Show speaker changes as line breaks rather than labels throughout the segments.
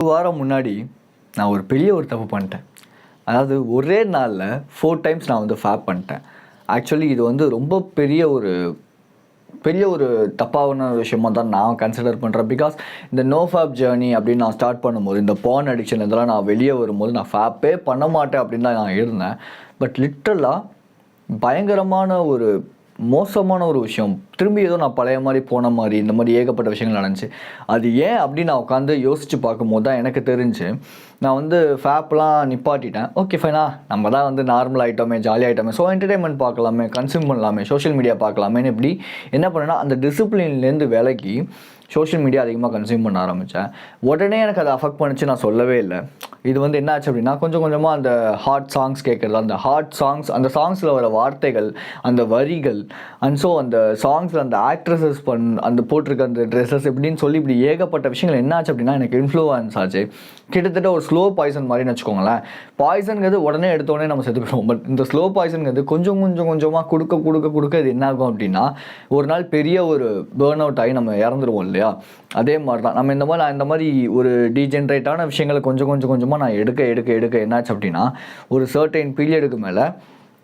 ஒரு வாரம் முன்னாடி நான் ஒரு பெரிய தப்பு பண்ணிட்டேன். அதாவது ஒரே நாளில் 4 டைம்ஸ் நான் வந்து ஃபேப் பண்ணிட்டேன். ஆக்சுவலி இது வந்து ரொம்ப பெரிய ஒரு தப்பான விஷயமாக தான் நான் கன்சிடர் பண்ணுறேன். பிகாஸ் இந்த நோ ஃபேப் ஜேர்னி அப்படின்னு நான் ஸ்டார்ட் பண்ணும்போது, இந்த பார்ன் அடிக்ஷன் இதெல்லாம் நான் வெளியே வரும்போது நான் ஃபேப்பே பண்ண மாட்டேன் அப்படின்னு தான் நான் இருந்தேன். பட் லிட்ரலாக பயங்கரமான ஒரு மோசமான ஒரு விஷயம். திரும்பி ஏதோ நான் பழைய மாதிரி போன மாதிரி இந்த மாதிரி ஏகப்பட்ட விஷயங்கள் நடந்துச்சு. அது ஏன் அப்படின்னு நான் உட்காந்து யோசித்து பார்க்கும்போது தான் எனக்கு தெரிஞ்சு நான் வந்து ஃபேப்லாம் நிப்பாட்டிட்டேன். ஓகே ஃபைனா, நம்ம தான் வந்து நார்மல் ஆகிட்டோமே, ஜாலி ஆகிட்டோமே, ஸோ என்டர்டைன்மெண்ட் பார்க்கலாமே, கன்சியூம் பண்ணலாமே, சோஷியல் மீடியா பார்க்கலாமேன்னு இப்படி என்ன பண்ணேன்னா அந்த டிசிப்ளின்லேருந்து விலகி சோஷியல் மீடியா அதிகமாக கன்சியூம் பண்ண ஆரம்பித்தேன். உடனே எனக்கு அதை அஃபெக்ட் பண்ணிச்சு நான் சொல்லவே இல்லை. இது வந்து என்ன ஆச்சு அப்படின்னா, கொஞ்சம் கொஞ்சமாக அந்த ஹார்ட் சாங்ஸ் கேட்குறது, அந்த ஹார்ட் சாங்ஸ், அந்த சாங்ஸில் வர வார்த்தைகள், அந்த வரிகள், அண்ட் ஸோ அந்த சாங்ஸில் அந்த ஆக்ட்ரஸஸ் அந்த போட்டிருக்க அந்த ட்ரெஸ்ஸஸ் இப்படின்னு சொல்லி இப்படி ஏகப்பட்ட விஷயங்கள் என்ன ஆச்சு அப்படின்னா எனக்கு இன்ஃப்ளூயன்ஸ் ஆச்சு. கிட்டத்தட்ட ஒரு ஸ்லோ பாய்சன் மாதிரின்னு வச்சுக்கோங்களேன். பாய்சனுங்கிறது உடனே எடுத்தோடனே நம்ம செத்து போயிடுவோம். பட் இந்த ஸ்லோ பாய்சனுங்கிறது கொஞ்சமாக கொடுக்க இது என்ன ஆகும் அப்படின்னா ஒரு நாள் பெரிய ஒரு பேர்ன் அவுட் ஆகி நம்ம இறந்துருவோம் இல்லையா? அதே மாதிரி தான் நம்ம இந்த மாதிரி ஒரு டீஜென்ரேட்டான விஷயங்களை கொஞ்சமாக நான் எடுக்க என்னாச்சு அப்படின்னா ஒரு சர்டைன் பீரியடுக்கு மேலே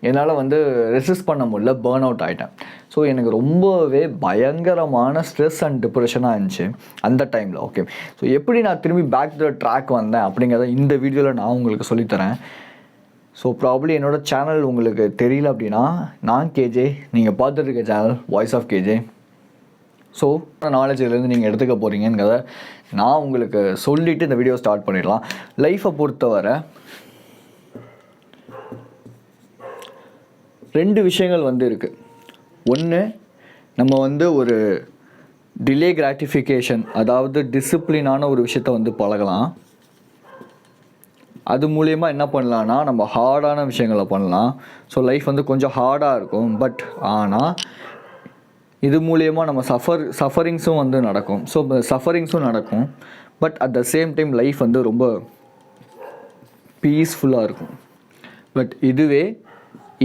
என்னால் வந்து ரெசிஸ்ட் பண்ண முடியல, பேர்ன் அவுட் ஆகிட்டேன். ஸோ எனக்கு ரொம்பவே பயங்கரமான ஸ்ட்ரெஸ் அண்ட் டிப்ரெஷனாக இருந்துச்சு அந்த டைமில். ஓகே, ஸோ எப்படி நான் திரும்பி பேக் டு த ட்ராக் வந்தேன் அப்படிங்கிறத இந்த வீடியோவில் நான் உங்களுக்கு சொல்லித்தரேன். ஸோ ப்ராப்ளி என்னோடய சேனல் உங்களுக்கு தெரியல அப்படின்னா, நான் கேஜே, நீங்கள் பார்த்துட்டு இருக்க channel voice of K J. So நாலேஜிலேருந்து நீங்கள் எடுத்துக்க போகிறீங்கிறத நான் உங்களுக்கு சொல்லிவிட்டு இந்த வீடியோ ஸ்டார்ட் பண்ணிடலாம். லைஃப்பை பொறுத்தவரை 2 விஷயங்கள் வந்து இருக்குது. ஒன்று, நம்ம வந்து ஒரு டிலே கிராட்டிஃபிகேஷன், அதாவது டிசிப்ளினான ஒரு விஷயத்த வந்து பழகலாம். அது மூலயமா என்ன பண்ணலான்னா நம்ம ஹார்டான விஷயங்களை பண்ணலாம். ஸோ லைஃப் வந்து கொஞ்சம் ஹார்டாக இருக்கும். பட் ஆனால் இது மூலயமா நம்ம சஃபரிங்ஸும் வந்து நடக்கும். ஸோ சஃபரிங்ஸும் நடக்கும். But at the same time life வந்து ரொம்ப பீஸ்ஃபுல்லாக இருக்கும். பட் இதுவே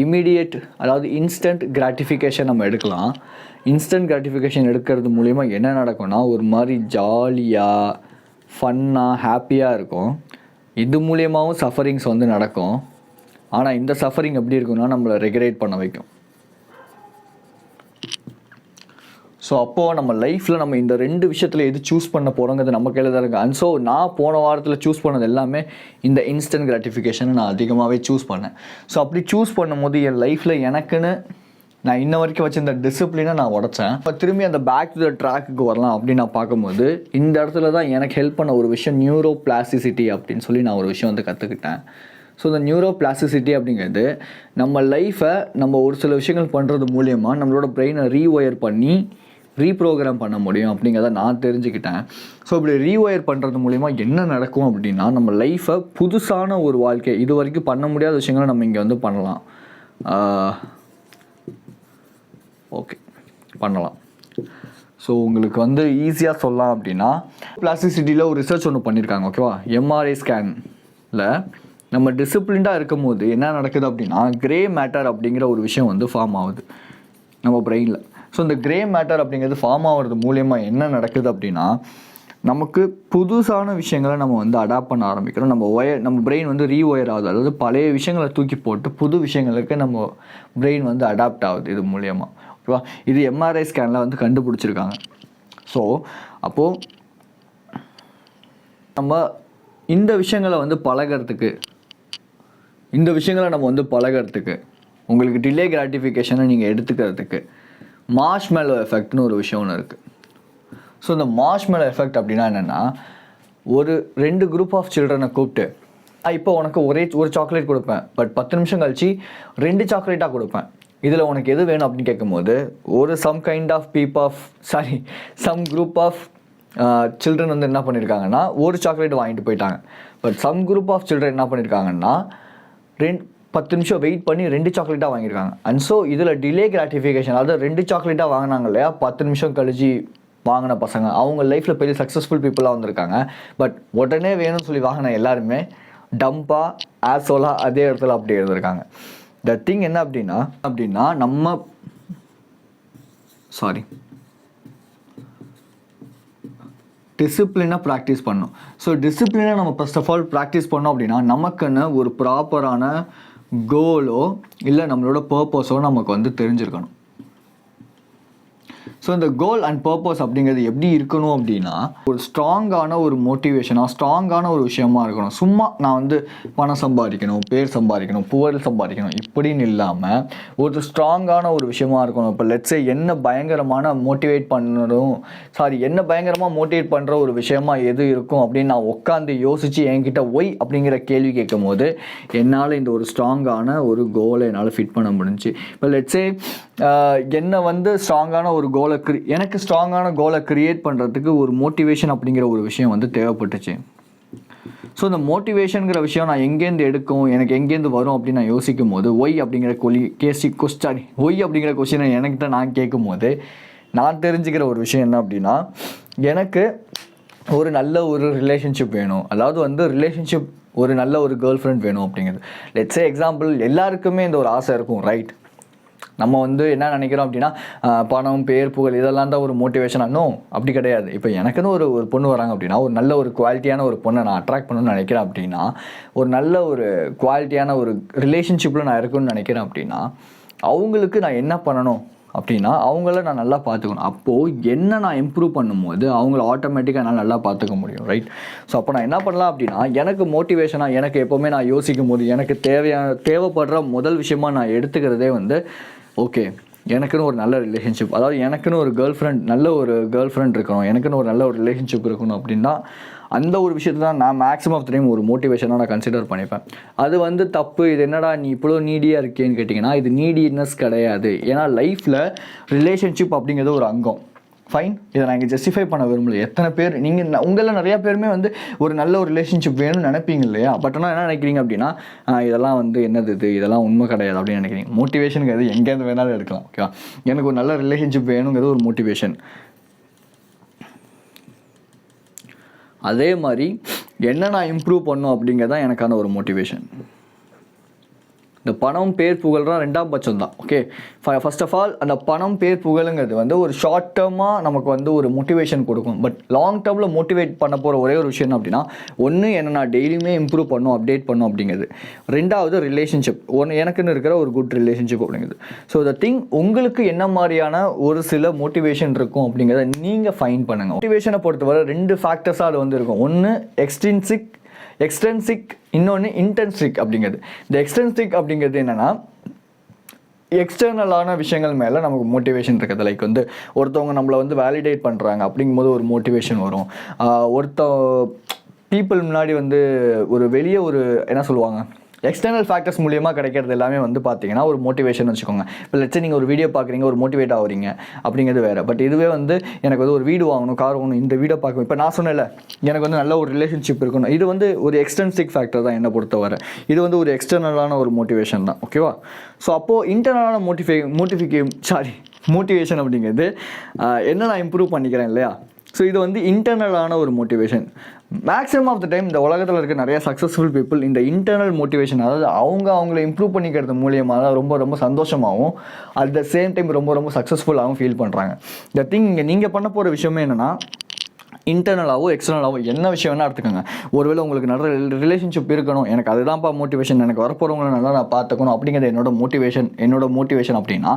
இமீடியட், அதாவது இன்ஸ்டன்ட் கிராட்டிஃபிகேஷன் நம்ம எடுக்கலாம். இன்ஸ்டன்ட் கிராட்டிஃபிகேஷன் எடுக்கிறது மூலிமா என்ன நடக்கும்னா ஒரு மாதிரி ஜாலியாக, ஃபன்னாக, ஹாப்பியாக இருக்கும். இது மூலியமாகவும் சஃபரிங்ஸ் வந்து நடக்கும். ஆனால் இந்த சஃபரிங் எப்படி இருக்குன்னா நம்மளை ரெகுலேட் பண்ண வைக்கும். ஸோ அப்போது நம்ம லைஃப்பில் நம்ம இந்த 2 விஷயத்தில் எது சூஸ் பண்ண போகிறோங்கிறது நம்ம கையில் தான் இருக்குது. அண்ட் ஸோ நான் போன வாரத்தில் சூஸ் பண்ணது எல்லாமே இந்த இன்ஸ்டன்ட் கிராட்டிஃபிகேஷனை நான் அதிகமாகவே சூஸ் பண்ணேன். ஸோ அப்படி சூஸ் பண்ணும்போது என் லைஃப்பில் எனக்குன்னு நான் இன்ன வரைக்கும் வச்சு இந்த டிசிப்ளினை நான் உடச்சேன். இப்போ திரும்பி அந்த பேக் டு த ட்ராக்குக்கு வரலாம் அப்படின்னு நான் பார்க்கும்போது இந்த இடத்துல தான் எனக்கு ஹெல்ப் பண்ண ஒரு விஷயம் நியூரோ பிளாஸ்டிசிட்டி அப்படின்னு சொல்லி நான் ஒரு விஷயம் வந்து கற்றுக்கிட்டேன். ஸோ இந்த நியூரோ பிளாஸ்டிசிட்டி அப்படிங்கிறது நம்ம லைஃப்பை நம்ம ஒரு சில விஷயங்கள் பண்ணுறது மூலியமாக நம்மளோட பிரெயினை ரீஒயர் பண்ணி ரீப்ரோக்ராம் பண்ண முடியும் அப்படிங்கிறத நான் தெரிஞ்சுக்கிட்டேன். ஸோ இப்படி ரீஒயர் பண்ணுறது மூலிமா என்ன நடக்கும் அப்படின்னா நம்ம லைஃப்பை புதுசான ஒரு வாழ்க்கை, இது வரைக்கும் பண்ண முடியாத விஷயங்களை நம்ம இங்கே வந்து பண்ணலாம். ஓகே, பண்ணலாம். ஸோ உங்களுக்கு வந்து ஈஸியாக சொல்லலாம் அப்படின்னா பிளாஸ்டிசிட்டியில் ஒரு ரிசர்ச் ஒன்று பண்ணியிருக்காங்க. ஓகேவா? எம்ஆர்ஐ ஸ்கேனில் நம்ம டிசிப்ளின்டாக இருக்கும் போது என்ன நடக்குது அப்படின்னா கிரே மேட்டர் அப்படிங்கிற ஒரு விஷயம் வந்து ஃபார்ம் ஆகுது நம்ம பிரெயினில். ஸோ இந்த கிரே மேட்டர் அப்படிங்கிறது ஃபார்ம் ஆகிறது மூலயமா என்ன நடக்குது அப்படின்னா நமக்கு புதுசான விஷயங்களை நம்ம வந்து அடாப்ட் பண்ண ஆரம்பிக்கிறோம். நம்ம பிரெயின் வந்து ரீஒயர் ஆகுது. அதாவது பழைய விஷயங்களை தூக்கி போட்டு புது விஷயங்களுக்கு நம்ம பிரெயின் வந்து அடாப்ட் ஆகுது இது மூலயமா. ஓகேவா? இது எம்ஆர்ஐ ஸ்கேனில் வந்து கண்டுபிடிச்சிருக்காங்க. ஸோ அப்போது நம்ம இந்த விஷயங்களை வந்து பழகிறதுக்கு உங்களுக்கு டிலே கிராட்டிஃபிகேஷனை நீங்கள் எடுத்துக்கிறதுக்கு மார்ஷ்மெல்லோ எஃபெக்ட்னு ஒரு விஷயம் ஒன்று இருக்குது. ஸோ இந்த மார்ஷ்மெல்லோ எஃபெக்ட் அப்படின்னா என்னென்னா ஒரு 2 குரூப் ஆஃப் சில்ட்ரனை கூப்பிட்டு இப்போ உனக்கு ஒரு சாக்லேட் கொடுப்பேன், பட் 10 நிமிஷம் கழிச்சு 2 சாக்லேட்டாக கொடுப்பேன். இதில் உனக்கு எது வேணும் அப்படின்னு கேட்கும்போது சம் குரூப் ஆஃப் சில்ட்ரன் வந்து என்ன பண்ணியிருக்காங்கன்னா ஒரு சாக்லேட் வாங்கிட்டு போயிட்டாங்க. But some group of children என்ன பண்ணியிருக்காங்கன்னா 10 நிமிஷம் வெயிட் பண்ணி 2 சாக்லேட்டாக வாங்கியிருக்காங்க. அண்ட் ஸோ இதில் டிலே கிராட்டிஃபிகேஷன், அதாவது 2 சாக்லேட்டாக வாங்கினாங்க இல்லையா, 10 நிமிஷம் கழிச்சு வாங்கின பசங்க அவங்க லைஃப்பில் பெரிய சக்ஸஸ்ஃபுல் பீப்புளாக வந்திருக்காங்க. பட் உடனே வேணும்னு சொல்லி வாங்கின எல்லாருமே டம்பாக ஆசோலாக அதே இடத்துல அப்படி இருந்திருக்காங்க. த திங் என்ன அப்படின்னா நம்ம டிசிப்ளினாக ப்ராக்டிஸ் பண்ணணும். ஸோ டிசிப்ளினாக நம்ம ஃபர்ஸ்ட் ஆஃப் ஆல் ப்ராக்டிஸ் பண்ணோம் அப்படின்னா நமக்குன்னு ஒரு ப்ராப்பரான கோலோ இல்லை நம்மளோட பர்பஸோ நமக்கு வந்து தெரிஞ்சிருக்கணும். ஸோ இந்த கோல் அண்ட் பர்பஸ் அப்படிங்கிறது எப்படி இருக்கணும் அப்படின்னா ஒரு ஸ்ட்ராங்கான ஒரு மோட்டிவேஷனாக ஸ்ட்ராங்கான ஒரு விஷயமா இருக்கணும். சும்மா நான் வந்து பணம் சம்பாதிக்கணும், பேர் சம்பாதிக்கணும், புகழ் சம்பாதிக்கணும் இப்படின்னு இல்லாமல் ஒரு ஸ்ட்ராங்கான ஒரு விஷயமா இருக்கணும். இப்போ லெட்ஸே என்ன பயங்கரமாக மோட்டிவேட் பண்ணுற ஒரு விஷயமா எது இருக்கும் அப்படின்னு நான் உட்காந்து யோசித்து என்கிட்ட ஒய் அப்படிங்கிற கேள்வி கேட்கும் போது என்னால் இந்த ஒரு ஸ்ட்ராங்கான ஒரு கோலை என்னால் ஃபிட் பண்ண முடிஞ்சு. இப்போ லெட்ஸே என்னை வந்து ஸ்ட்ராங்கான ஒரு எனக்கு ஸ்ட்ராங்கான கோலை க்ரியேட் பண்ணுறதுக்கு ஒரு மோட்டிவேஷன் அப்படிங்கிற ஒரு விஷயம் வந்து தேவைப்பட்டுச்சு. ஸோ இந்த மோட்டிவேஷனுங்கிற விஷயம் நான் எங்கேருந்து எடுக்கும், எனக்கு எங்கேருந்து வரும் அப்படின்னு நான் யோசிக்கும் போது ஒய் அப்படிங்கிற கொஸ்டினை என்கிட்ட நான் கேட்கும் போது நான் தெரிஞ்சுக்கிற ஒரு விஷயம் என்ன அப்படின்னா எனக்கு ஒரு நல்ல ஒரு ரிலேஷன்ஷிப் வேணும். அதாவது வந்து ஒரு நல்ல ஒரு கேர்ள் ஃப்ரெண்ட் வேணும் அப்படிங்கிறது. லெட்ஸே எக்ஸாம்பிள் எல்லாருக்குமே இந்த ஒரு ஆசை இருக்கும், ரைட்? நம்ம வந்து என்ன நினைக்கிறோம் அப்படின்னா பணம், பேர், புகழ் இதெல்லாம் தான் ஒரு மோட்டிவேஷன். இன்னும் அப்படி கிடையாது. இப்போ எனக்குன்னு ஒரு பொண்ணு வராங்க அப்படின்னா ஒரு நல்ல ஒரு குவாலிட்டியான ஒரு பொண்ணை நான் அட்ராக்ட் பண்ணணும்னு நினைக்கிறேன் அப்படின்னா ஒரு நல்ல ஒரு குவாலிட்டியான ஒரு ரிலேஷன்ஷிப்பில் நான் இருக்கணும்னு நினைக்கிறேன் அப்படின்னா அவங்களுக்கு நான் என்ன பண்ணணும் அப்படின்னா அவங்கள நான் நல்லா பார்த்துக்கணும். அப்போது என்ன நான் இம்ப்ரூவ் பண்ணும்போது அவங்கள ஆட்டோமேட்டிக்காக நான் நல்லா பார்த்துக்க முடியும், ரைட்? ஸோ அப்போ நான் என்ன பண்ணலாம் அப்படின்னா எனக்கு மோட்டிவேஷனாக எனக்கு எப்போவுமே நான் யோசிக்கும் போது எனக்கு தேவைப்படுற முதல் விஷயமாக நான் எடுத்துக்கிறதே வந்து ஓகே எனக்குன்னு ஒரு நல்ல ரிலேஷன்ஷிப், அதாவது எனக்குன்னு ஒரு நல்ல ஒரு கேர்ள் ஃப்ரெண்ட் இருக்கணும், எனக்குன்னு ஒரு நல்ல ஒரு ரிலேஷன்ஷிப் இருக்கணும் அப்படின்னா அந்த ஒரு விஷயத்தை தான் நான் மேக்ஸிமம் ஆஃப் த டைம் ஒரு மோட்டிவேஷனாக நான் கன்சிடர் பண்ணிப்பேன். அது வந்து தப்பு, இது என்னடா நீ இவ்வளோ நீடியாக இருக்கேன்னு கேட்டிங்கன்னா இது நீடினஸ் கிடையாது. ஏன்னா லைஃப்பில் ரிலேஷன்ஷிப் அப்படிங்கிறது ஒரு அங்கம். ஃபைன், இதை நான் இங்கே ஜஸ்டிஃபை பண்ண விரும்பல. எத்தனை பேர் உங்களில் நிறையா பேருமே வந்து ஒரு நல்ல ஒரு ரிலேஷன்ஷிப் வேணும்னு நினைப்பீங்க இல்லையா? பட் ஆனால் என்ன நினைக்கிறீங்க அப்படின்னா இதெல்லாம் வந்து என்னது இதெல்லாம் உண்மை கிடையாது அப்படின்னு நினைக்கிறீங்க. மோட்டிவேஷனுங்கிறது எங்கேருந்து வேணாலும் எடுக்கலாம், ஓகேவா? எனக்கு ஒரு நல்ல ரிலேஷன்ஷிப் வேணுங்கிறது ஒரு மோட்டிவேஷன். அதே மாதிரி என்ன நான் இம்ப்ரூவ் பண்ணணும் அப்படிங்கிறது தான் எனக்கான ஒரு மோட்டிவேஷன். இந்த பணம், பேர், புகழ்லாம் 2ஆம் பட்சம் தான், ஓகே? ஃபர்ஸ்ட் ஆஃப் ஆல் அந்த பணம், பேர், புகழுங்கிறது வந்து ஒரு ஷார்ட் டேர்மாக நமக்கு வந்து ஒரு மோட்டிவேஷன் கொடுக்கும். பட் லாங் டேர்மில் மோட்டிவேட் பண்ண போகிற ஒரே ஒரு விஷயம் அப்படின்னா ஒன்று என்ன நான் டெய்லியுமே இம்ப்ரூவ் பண்ணணும், அப்டேட் பண்ணணும் அப்படிங்கிறது. 2வது ரிலேஷன்ஷிப், எனக்குன்னு இருக்கிற ஒரு குட் ரிலேஷன்ஷிப் அப்படிங்கிறது. ஸோ த திங் உங்களுக்கு என்ன மாதிரியான ஒரு சில மோட்டிவேஷன் இருக்கும் அப்படிங்கிறத நீங்கள் ஃபைன் பண்ணுங்கள். மோட்டிவேஷனை பொறுத்தவரை 2 ஃபேக்டர்ஸாக அது வந்து இருக்கும். ஒன்று எக்ஸ்டென்சிக், இன்னொன்று இன்டென்சிக் அப்படிங்கிறது. இந்த எக்ஸ்டென்சிக் அப்படிங்கிறது என்னென்னா எக்ஸ்டர்னலான விஷயங்கள் மேலே நமக்கு மோட்டிவேஷன் இருக்குது. லைக் வந்து ஒருத்தவங்க நம்மளை வந்து வேலிடேட் பண்ணுறாங்க அப்படிங்கும்போது ஒரு மோட்டிவேஷன் வரும். பீப்புள் முன்னாடி வந்து ஒரு வெளியே ஒரு என்ன சொல்லுவாங்க எக்ஸ்டர்னல் ஃபேக்டர்ஸ் மூலியமாக கிடைக்கிறது எல்லாமே வந்து பார்த்தீங்கன்னா ஒரு மோட்டிவேஷன் வச்சுக்கோங்க. இப்போ லட்சம் நீங்கள் ஒரு வீடியோ பார்க்குறீங்க, ஒரு மோட்டிவேட் ஆகுறீங்க அப்படிங்கிறது வேறு. பட் இதுவே வந்து எனக்கு வந்து ஒரு வீடு வாங்கணும், கார் வாங்கணும், இந்த வீடை பார்க்கணும். இப்போ நான் சொன்னேன்ல எனக்கு வந்து நல்ல ஒரு ரிலேஷன்ஷிப் இருக்கணும், இது வந்து ஒரு எக்ஸ்டென்சிக் ஃபேக்டர் தான் என்னை பொறுத்தவரை. இது வந்து ஒரு எக்ஸ்டர்னலான ஒரு மோட்டிவேஷன் தான், ஓகேவா? ஸோ அப்போது இன்டர்னலான மோட்டிவேஷன் அப்படிங்கிறது என்ன நான் இம்ப்ரூவ் பண்ணிக்கிறேன் இல்லையா? ஸோ இது வந்து இன்டர்னலான ஒரு motivation. Maximum of the time இந்த உலகத்தில் இருக்க நிறைய சக்ஸஸ்ஃபுல் பீப்புள் இந்த இன்டர்னல் மோட்டிவேஷன், அதாவது அவங்கள இம்ப்ரூவ் பண்ணிக்கிறது மூலியமாக தான் ரொம்ப ரொம்ப சந்தோஷமாகவும் அட் த சேம் டைம் ரொம்ப ரொம்ப சக்ஸஸ்ஃபுல்லாகவும் ஃபீல் பண்ணுறாங்க. இந்த திங் நீங்கள் பண்ண போகிற விஷயமே என்னென்னா இன்டர்னலாகவோ எக்ஸ்டர்னலாகவோ என்ன விஷயம் வேணால் எடுத்துக்கோங்க. ஒருவேளை உங்களுக்கு நல்ல ரிலேஷன்ஷிப் இருக்கணும், எனக்கு அதுதான்ப்பா மோட்டிவேஷன், எனக்கு வரப்போகிறவங்கள நல்லா நான் பார்த்துக்கணும் அப்படிங்கிறது என்னோட மோட்டிவேஷன் அப்படின்னா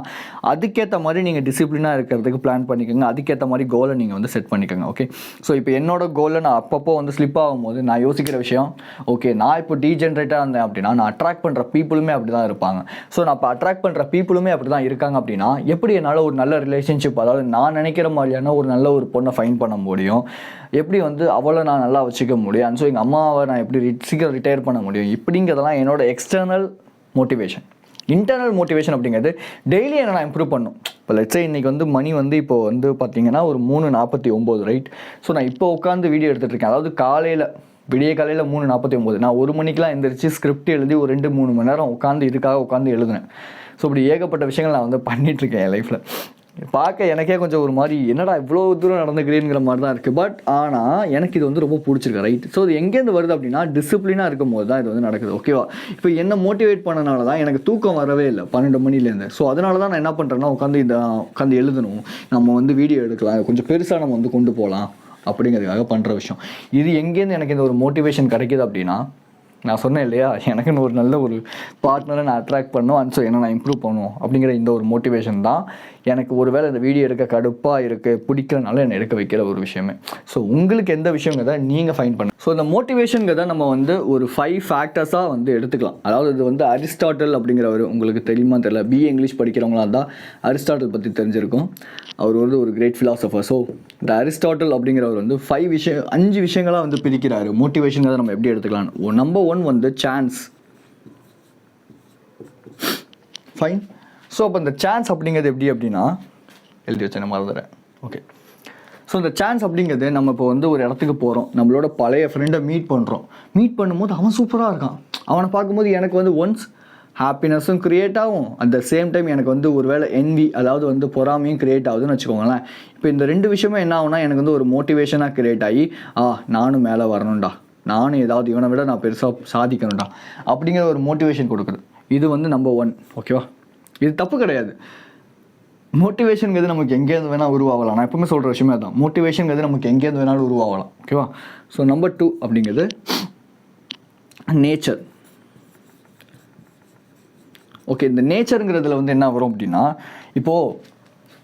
அதுக்கேற்ற மாதிரி நீங்கள் டிசிப்ளினாக இருக்கிறதுக்கு பிளான் பண்ணிக்கோங்க. அதுக்கேற்ற மாதிரி கோலை நீங்கள் வந்து செட் பண்ணிக்கோங்க, ஓகே? ஸோ இப்போ என்னோட கோலை நான் அப்பப்போ வந்து ஸ்லிப் ஆகும்போது நான் யோசிக்கிற விஷயம், ஓகே நான் இப்போ டீஜென்ரேட்டாக இருந்தேன் அப்படின்னா நான் அட்ராக்ட் பண்ணுற பீப்புளுமே அப்படி தான் இருப்பாங்க. ஸோ நான் இப்போ அட்ராக்ட் பண்ணுற பீப்புளுமே அப்படி தான் இருக்காங்க அப்படின்னா எப்படி என்னால் ஒரு நல்ல ரிலேஷன்ஷிப், அதாவது நான் நினைக்கிற மாதிரியான ஒரு நல்ல ஒரு பொண்ணை ஃபைன் பண்ண முடியும், எப்படி வந்து அவளை நான் நல்லா வச்சுக்க முடியும், அண்ட் ஸோ எங்கள் அம்மாவை நான் எப்படி சீக்கிரம் ரிட்டையர் பண்ண முடியும், இப்படிங்கிறதெல்லாம் என்னோட எக்ஸ்டர்னல் மோட்டிவேஷன். இன்டர்னல் மோட்டிவேஷன் அப்படிங்கிறது டெய்லி என்ன நான் இம்ப்ரூவ் பண்ணணும். இப்போ லெட்ஸே இன்றைக்கி வந்து மணி வந்து இப்போ வந்து பார்த்தீங்கன்னா ஒரு 3:49, ரைட்? ஸோ நான் இப்போ உட்காந்து வீடியோ எடுத்துகிட்டு இருக்கேன். அதாவது விடிய காலையில் 3:49 நான் 1 மணிக்கெலாம் எந்திரிச்சு ஸ்கிரிப்ட் எழுதி ஒரு 2-3 மணி நேரம் உட்காந்து எழுதுனேன். ஸோ இப்படி ஏகப்பட்ட விஷயங்கள் நான் வந்து பண்ணிகிட்ருக்கேன் என் லைஃப்பில். பார்க்க எனக்கே கொஞ்சம் ஒரு மாதிரி என்னடா இவ்வளோ தூரம் நடந்துக்கிறேங்கிற மாதிரி தான் இருக்குது. பட் ஆனால் எனக்கு இது வந்து ரொம்ப பிடிச்சிருக்கு, ரைட்? ஸோ இது எங்கேருந்து வருது அப்படின்னா டிசிப்ளினாக இருக்கும் போது தான் இது வந்து நடக்குது, ஓகேவா? இப்போ என்ன மோட்டிவேட் பண்ணனால தான் எனக்கு தூக்கம் வரவே இல்லை 12 மணிலேருந்து. ஸோ அதனால தான் நான் என்ன பண்ணுறேன்னா உட்காந்து எழுதணும், நம்ம வந்து வீடியோ எடுக்கலாம், கொஞ்சம் பெருசாக நம்ம வந்து கொண்டு போகலாம் அப்படிங்கிறதுக்காக பண்ணுற விஷயம். இது எங்கேருந்து எனக்கு இந்த ஒரு மோட்டிவேஷன் கிடைக்கிது அப்படின்னா, நான் சொன்னேன் இல்லையா, எனக்குன்னு ஒரு நல்ல ஒரு பார்ட்னரை நான் அட்ராக்ட் பண்ணணும், அண்ட் ஸோ என்ன நான் இம்ப்ரூவ் பண்ணுவோம் அப்படிங்கிற இந்த ஒரு மோட்டிவேஷன் தான் எனக்கு ஒரு வேளை இந்த வீடியோ எடுக்க கடுப்பாக இருக்குது, பிடிக்கிறனால என்னை எடுக்க வைக்கிற ஒரு விஷயமே. ஸோ உங்களுக்கு எந்த விஷயங்கிறத நீங்கள் ஃபைன் பண்ணுங்க. ஸோ இந்த மோட்டிவேஷனுங்கிறத நம்ம வந்து ஒரு 5 ஃபேக்டர்ஸாக வந்து எடுத்துக்கலாம். அதாவது இது வந்து அரிஸ்டாட்டில் அப்படிங்கிறவர், உங்களுக்கு தெரியுமா தெரியல, பிஏ இங்கிலீஷ் படிக்கிறவங்களா இருந்தால் அரிஸ்டாட்டில் பற்றி தெரிஞ்சிருக்கும். அவர் வந்து ஒரு கிரேட் ஃபிலாசபர். ஸோ இந்த அரிஸ்டாட்டில் அப்படிங்கிறவர் வந்து 5 விஷயங்களாக வந்து பிரிக்கிறாரு மோட்டிவேஷனுங்கிறத நம்ம எப்படி எடுத்துக்கலாம். நம்பர் 1 வந்து சான்ஸ். ஃபைன். ஸோ அப்போ இந்த சான்ஸ் அப்படிங்கிறது எப்படி அப்படின்னா, எழுதி வச்சேன் மறந்துடுறேன். ஓகே. ஸோ இந்த சான்ஸ் அப்படிங்கிறது, நம்ம இப்போ வந்து ஒரு இடத்துக்கு போகிறோம், நம்மளோட பழைய ஃப்ரெண்டை மீட் பண்ணும்போது அவன் சூப்பராக இருக்கான், அவனை பார்க்கும்போது எனக்கு வந்து ஒன்ஸ் ஹாப்பினஸும் க்ரியேட் ஆகும், அட் த சேம் டைம் எனக்கு வந்து ஒரு வேளை என்வி, அதாவது வந்து பொறாமையும் க்ரியேட் ஆகுதுன்னு வச்சுக்கோங்களேன். இப்போ இந்த 2 விஷயமே என்ன ஆகுனா, எனக்கு வந்து ஒரு மோட்டிவேஷனாக க்ரியேட் ஆகி நானும் மேலே வரணும்டா, நானும் ஏதாவது இவனை விட நான் பெருசாக சாதிக்கணும்டா அப்படிங்கிற ஒரு மோட்டிவேஷன் கொடுக்குது. இது வந்து நம்பர் 1. ஓகேவா? இது தப்பு கிடையாது. மோட்டிவேஷனுங்கிறது நமக்கு எங்கேருந்து வேணால் உருவாகலாம். நான் எப்பவுமே சொல்கிற விஷயமே தான், மோட்டிவேஷனுங்கிறது நமக்கு எங்கேருந்து வேணாலும் உருவாகலாம். ஓகேவா? ஸோ நம்பர் 2 அப்படிங்கிறது நேச்சர். ஓகே, இந்த நேச்சருங்கிறதுல வந்து என்ன வரும் அப்படின்னா, இப்போது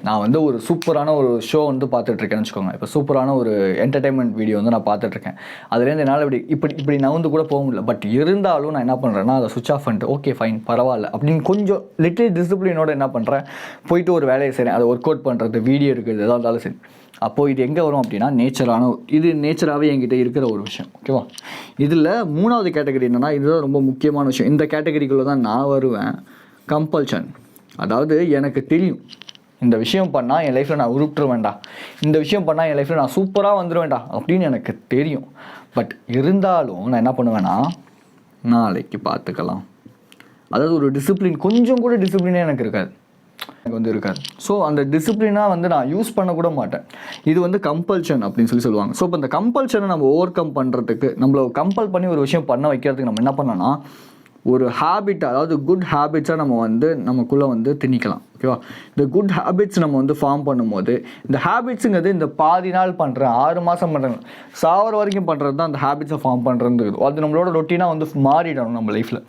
நான் வந்து ஒரு சூப்பரான ஒரு ஷோ வந்து பார்த்துட்ருக்கேன்னு வச்சுக்கோங்க. இப்போ சூப்பரான ஒரு என்டர்டைன்மெண்ட் வீடியோ வந்து நான் பார்த்துட்ருக்கேன். அதுலேருந்து என்னால் இப்படி நகர்ந்து கூட போக முடியல. பட் இருந்தாலும் நான் என்ன பண்ணுறேன்னா, அதை சுவிட்ச் ஆஃப் பண்ணிட்டு ஓகே ஃபைன் பரவாயில்ல அப்படின்னு கொஞ்சம் லிட்டில் டிசிப்ளினோட என்ன பண்ணுறேன், போயிட்டு ஒரு வேலையை செய்கிறேன். அதை ஒர்க் அவுட் பண்ணுறது, வீடியோ எடுக்கிறது, எதாக இருந்தாலும் சரி. அப்போது இது எங்கே வரும் அப்படின்னா, இது நேச்சராகவே என்கிட்ட இருக்கிற ஒரு விஷயம். ஓகேவா? இதில் 3வது கேட்டகரி என்னென்னா, இதுதான் ரொம்ப முக்கியமான விஷயம். இந்த கேட்டகரிக்குள்ளே தான் நான் வருவேன். கம்பல்ஷன். அதாவது எனக்கு தெரியும் இந்த விஷயம் பண்ணால் என் லைஃப்பில் நான் உருப்பிட்டுருவேன்டா, இந்த விஷயம் பண்ணால் என் லைஃப்பில் நான் சூப்பராக வந்துடுவேன்டா அப்படின்னு எனக்கு தெரியும். பட் இருந்தாலும் நான் என்ன பண்ணுவேன்னா, நாளைக்கு பார்த்துக்கலாம். அதாவது ஒரு டிசிப்ளின், கொஞ்சம் கூட டிசிப்ளினே எனக்கு இருக்காது. ஸோ அந்த டிசிப்ளினாக வந்து நான் யூஸ் பண்ணக்கூட மாட்டேன். இது வந்து கம்பல்ஷன் அப்படின்னு சொல்லுவாங்க. ஸோ இப்போ இந்த கம்பல்ஷனை நம்ம ஓவர் கம் பண்ணுறதுக்கு, நம்மளை கம்பல் பண்ணி ஒரு விஷயம் பண்ண வைக்கிறதுக்கு நம்ம என்ன பண்ணோன்னா, ஒரு ஹேபிட், அதாவது குட் ஹேபிட்ஸாக நம்ம வந்து நமக்குள்ளே வந்து திணிக்கலாம். ஓகேவா? இந்த குட் ஹேபிட்ஸ் நம்ம வந்து ஃபார்ம் பண்ணும்போது, இந்த ஹேபிட்ஸுங்கிறது இந்த பாதி நாள் பண்ணுறேன், 6 மாதம் பண்ணுறேன், சாவர வரைக்கும் பண்ணுறது தான் அந்த ஹேபிட்ஸை ஃபார்ம் பண்ணுறது. அது நம்மளோட ரொட்டீனாக வந்து மாறிடணும் நம்ம லைஃப்பில்.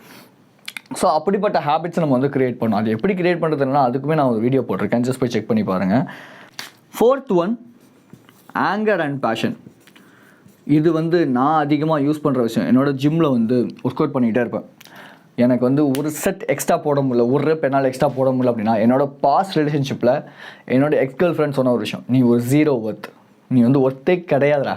ஸோ அப்படிப்பட்ட ஹேபிட்ஸ் நம்ம வந்து க்ரியேட் பண்ணணும். அது எப்படி க்ரியேட் பண்ணுறதுனா, அதுக்குமே நான் ஒரு வீடியோ போட்டிருக்கேன், ஜஸ்ட் போய் செக் பண்ணி பாருங்கள். 4th one, anchor and fashion. இது வந்து நான் அதிகமாக யூஸ் பண்ணுற விஷயம். என்னோடய ஜிம்மில் வந்து ஒர்க் அவுட் பண்ணிகிட்டே இருப்பேன். எனக்கு வந்து ஒரு செட் எக்ஸ்ட்ரா போட முடியல, ஒரு ரெப் என்னால் எக்ஸ்ட்ரா போட முடியல அப்படின்னா, என்னோட பாஸ்ட் ரிலேஷன்ஷிப்பில் என்னோட எக்ஸ் கேர்ள் ஃப்ரெண்ட் சொன்ன ஒரு விஷயம், நீ ஒரு 0 ஒர்த், நீ வந்து ஒர்த்தே கிடையாதுடா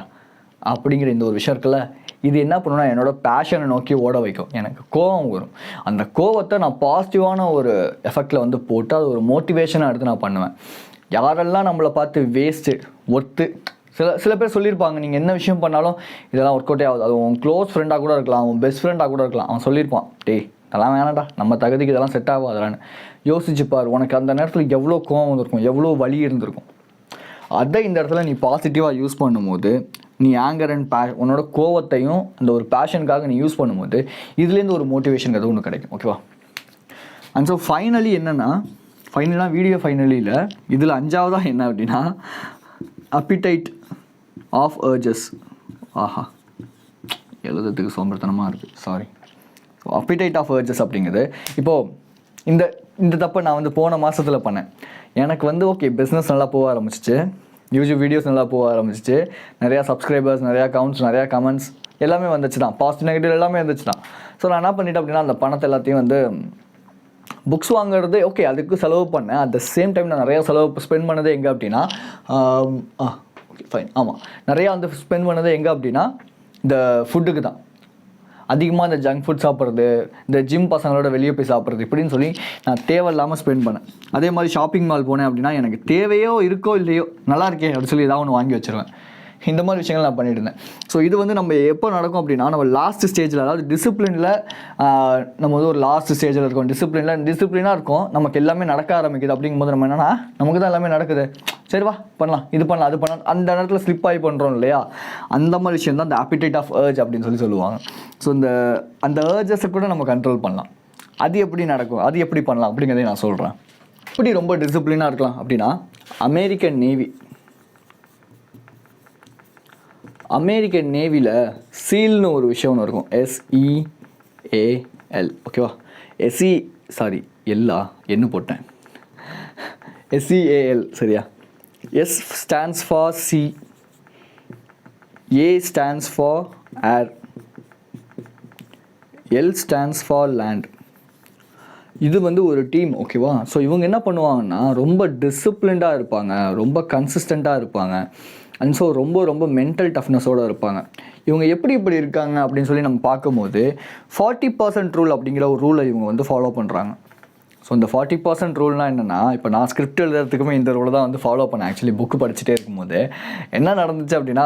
அப்படிங்கிற இந்த ஒரு விஷயம் இருக்குல்ல, இது என்ன பண்ணுன்னா என்னோட பேஷனை நோக்கி ஓட வைக்கும். எனக்கு கோவம் வரும். அந்த கோவத்தை நான் பாசிட்டிவான ஒரு எஃபெக்டில் வந்து போட்டு அது ஒரு மோட்டிவேஷனாக எடுத்து நான் பண்ணுவேன். யாரெல்லாம் நம்மளை பார்த்து வேஸ்ட்டு, ஒர்த்து, சில பேர் சொல்லியிருப்பாங்க, நீங்கள் என்ன விஷயம் பண்ணாலும் இதெல்லாம் ஒர்க் அவுட்டே ஆகுது. அது உன் க்ளோஸ் ஃப்ரெண்டாக கூட இருக்கலாம், உன் பெஸ்ட் ஃப்ரெண்டாக கூட இருக்கலாம். அவன் சொல்லியிருப்பான், டேய் இதெல்லாம் வேணாண்டா, நம்ம தகுதிக்கு இதெல்லாம் செட் ஆகாதான்னு. யோசிச்சுப்பார், உனக்கு அந்த நேரத்தில் எவ்வளோ கோவம் வந்திருக்கும், எவ்வளோ வலி இருந்திருக்கும். அதை இந்த இடத்துல நீ பாசிட்டிவாக யூஸ் பண்ணும்போது, நீ ஆங்கர் அண்ட் உன்னோட கோவத்தையும் அந்த ஒரு பேஷனுக்காக நீ யூஸ் பண்ணும்போது, இதுலேருந்து ஒரு மோட்டிவேஷன் எதுவும் ஒன்று கிடைக்கும். ஓகேவா? அண்ட் ஸோ ஃபைனலி என்னென்னா, வீடியோ ஃபைனலியில் இதில் 5வதாக என்ன அப்படின்னா, அப்பிடைட் ஆஃப் அர்ஜஸ். எழுதுறதுக்கு சோம்பேறித்தனமாக இருக்குது, sorry. So appetite of urges அப்படிங்கிறது, இப்போது இந்த தப்பை நான் வந்து போன மாதத்தில் பண்ணேன். எனக்கு வந்து ஓகே பிஸ்னஸ் நல்லா போக ஆரம்பிச்சிச்சு, யூடியூப் வீடியோஸ் நல்லா போக ஆரம்பிச்சிச்சு, நிறையா சப்ஸ்கிரைபர்ஸ், நிறையா அக்கௌண்ட்ஸ், நிறையா கமெண்ட்ஸ் எல்லாமே வந்துச்சு தான், பாசிட்டிவ் நெகட்டிவ் எல்லாமே வந்துச்சு தான். ஸோ நான் என்ன பண்ணிட்டேன் அப்படின்னா, அந்த பணத்தை எல்லாத்தையும் வந்து புக்ஸ் வாங்குறது ஓகே அதுக்கு செலவு பண்ணேன். அட் த சேம் டைம் நான் நிறையா ஸ்பெண்ட் பண்ணது எங்கே அப்படின்னா, ஓகே ஃபைன், ஆமாம், நிறையா வந்து ஸ்பெண்ட் பண்ணது எங்கே அப்படின்னா இந்த ஃபுட்டுக்கு தான். அதிகமாக இந்த ஜங்க் ஃபுட் சாப்பிட்றது, இந்த ஜிம் பசங்களோட வெளியே போய் சாப்பிட்றது இப்படின்னு சொல்லி நான் தேவையில்லாமல் ஸ்பெண்ட் பண்ணேன். அதே மாதிரி ஷாப்பிங் மால் போனேன் அப்படின்னா, எனக்கு தேவையோ இருக்கோ இல்லையோ நல்லா இருக்கே அப்படின்னு சொல்லி ஏதாவது ஒன்று வாங்கி வச்சுருவேன். இந்த மாதிரி விஷயங்கள் நான் பண்ணிட்டு இருந்தேன். ஸோ இது வந்து நம்ம எப்போ நடக்கும் அப்படின்னா, நம்ம லாஸ்ட் ஸ்டேஜில், அதாவது டிசிப்ளினில் நம்ம வந்து ஒரு லாஸ்ட் ஸ்டேஜில் இருக்கோம், டிசிப்ளினாக இருக்கும், நமக்கு எல்லாமே நடக்க ஆரம்பிக்குது. அப்படிங்கும்போது நம்ம என்னென்னா, நமக்கு தான் எல்லாமே நடக்குது, சரிவா பண்ணலாம், இது பண்ணலாம், அது பண்ணலாம், அந்த இடத்துல ஸ்லிப் ஆகி பண்ணுறோம் இல்லையா, அந்த மாதிரி விஷயம் தான் இந்த ஆப்பிடைட் ஆஃப் அர்ஜ் அப்படின்னு சொல்லுவாங்க. ஸோ அந்த அர்ஜஸை கூட நம்ம கண்ட்ரோல் பண்ணலாம். அது எப்படி நடக்கும், அது எப்படி பண்ணலாம் அப்படிங்கிறதையும் நான் சொல்கிறேன். எப்படி ரொம்ப டிசிப்ளினாக இருக்கலாம் அப்படின்னா, அமெரிக்கன் நேவி அமெரிக்கன் நேவியில் சீல்னு ஒரு விஷயம் ஒன்று இருக்கும். SEAL. ஓகேவா? என்ன போட்டேன், SEAL சரியா? S stands for sea, A stands for air, L stands for land. இது வந்து ஒரு டீம். ஓகேவா? ஸோ இவங்க என்ன பண்ணுவாங்கன்னா ரொம்ப டிசிப்ளின்டாக இருப்பாங்க, ரொம்ப கன்சிஸ்டண்ட்டாக இருப்பாங்க, அண்ட் ஸோ ரொம்ப ரொம்ப மென்டல் டஃப்னஸோடு இருப்பாங்க. இவங்க எப்படி இருக்காங்க அப்படின்னு சொல்லி நம்ம பார்க்கும்போது 40% ரூல் அப்படிங்கிற ஒரு ரூலை இவங்க வந்து ஃபாலோ பண்ணுறாங்க. ஸோ இந்த 40% ரூல்னால் என்னென்னா, இப்போ நான் ஸ்கிரிப்ட் எழுதுறதுக்குமே இந்த ரூலை தான் வந்து ஃபாலோ பண்ணேன். ஆக்சுவலி புக்கு படிச்சுட்டே இருக்கும்போது என்ன நடந்துச்சு அப்படின்னா,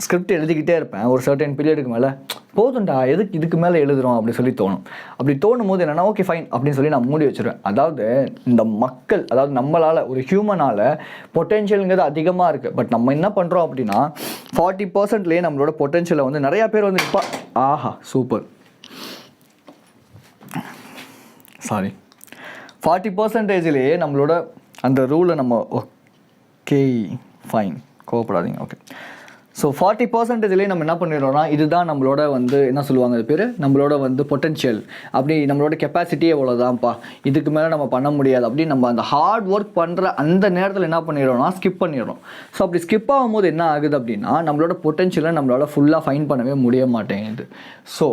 ஸ்கிரிப்ட் எழுதிக்கிட்டே இருப்பேன். ஒரு சர்டன் பீரியடுக்கு மேலே போதும்டா, எதுக்கு இதுக்கு மேலே எழுதுகிறோம் அப்படின்னு சொல்லி தோணும். அப்படி தோணும் போது என்னென்னா, ஓகே ஃபைன் அப்படின்னு சொல்லி நான் மூடி வச்சுருவேன். அதாவது இந்த மக்கள், அதாவது நம்மளால், ஒரு ஹியூமனால் பொட்டென்ஷியலுங்கிறது அதிகமாக இருக்குது. பட் நம்ம என்ன பண்ணுறோம் அப்படின்னா 40%லேயே நம்மளோட பொட்டென்ஷியலை வந்து நிறையா பேர் வந்து இப்போ சூப்பர் 40%லேயே நம்மளோட அந்த ரூலை நம்ம ஓகே ஃபைன் கோவப்படாதீங்க. ஓகே, ஸோ 40%லேயே நம்ம என்ன பண்ணிடுறோம்னா, இதுதான் நம்மளோட வந்து என்ன சொல்லுவாங்க, அது பேர் நம்மளோட வந்து பொட்டென்ஷியல், அப்படி நம்மளோட கெப்பாசிட்டியே இவ்வளோதான்ப்பா, இதுக்கு மேலே நம்ம பண்ண முடியாது அப்படின்னு நம்ம அந்த ஹார்ட் ஒர்க் பண்ணுற அந்த நேரத்தில் என்ன பண்ணிடுறோம்னா ஸ்கிப் பண்ணிடுறோம். ஸோ அப்படி ஸ்கிப் ஆகும்போது என்ன ஆகுது அப்படின்னா, நம்மளோட பொட்டென்ஷியலை நம்மளால் ஃபுல்லாக ஃபைன் பண்ணவே முடிய மாட்டேங்குது. ஸோ